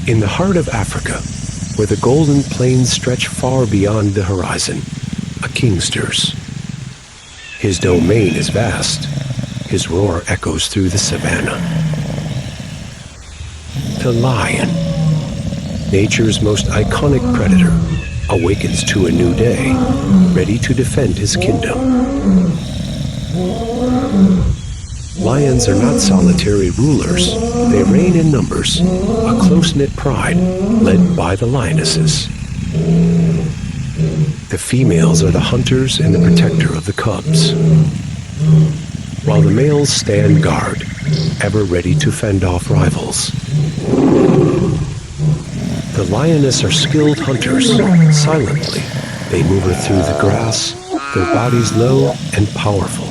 In the heart of Africa, where the golden plains stretch far beyond the horizon, a king stirs. His domain is vast. His roar echoes through the savannah. The lion, nature's most iconic predator, awakens to a new day, ready to defend his kingdom. Lions are not solitary rulers. They reign in numbers, a close-knit pride led by the lionesses. The females are the hunters and the protector of the cubs, while the males stand guard, ever ready to fend off rivals. The lioness are skilled hunters. Silently, they maneuver through the grass, their bodies low and powerful.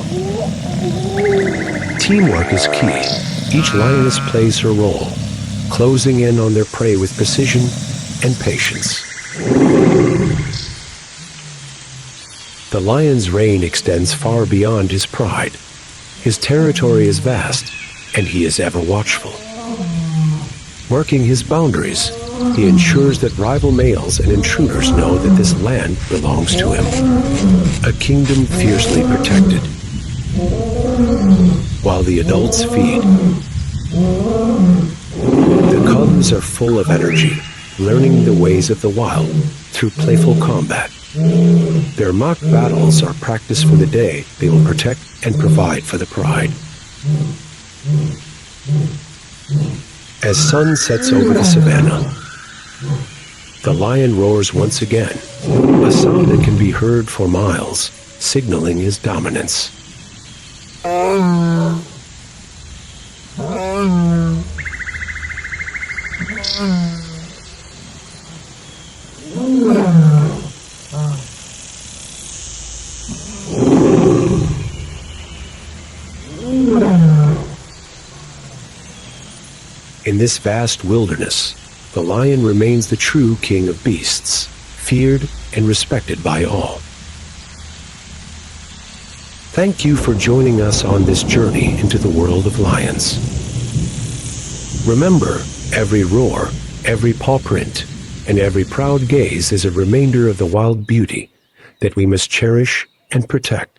Teamwork is key. Each lioness plays her role, closing in on their prey with precision and patience. The lion's reign extends far beyond his pride. His territory is vast, and he is ever watchful. Marking his boundaries, he ensures that rival males and intruders know that this land belongs to him. A kingdom fiercely protected, while the adults feed. The cubs are full of energy, learning the ways of the wild through playful combat. Their mock battles are practice for the day they will protect and provide for the pride. As sun sets over the savannah, the lion roars once again, a sound that can be heard for miles, signaling his dominance. In this vast wilderness, the lion remains the true king of beasts, feared and respected by all. Thank you for joining us on this journey into the world of lions. Remember, every roar, every paw print, and every proud gaze is a reminder of the wild beauty that we must cherish and protect.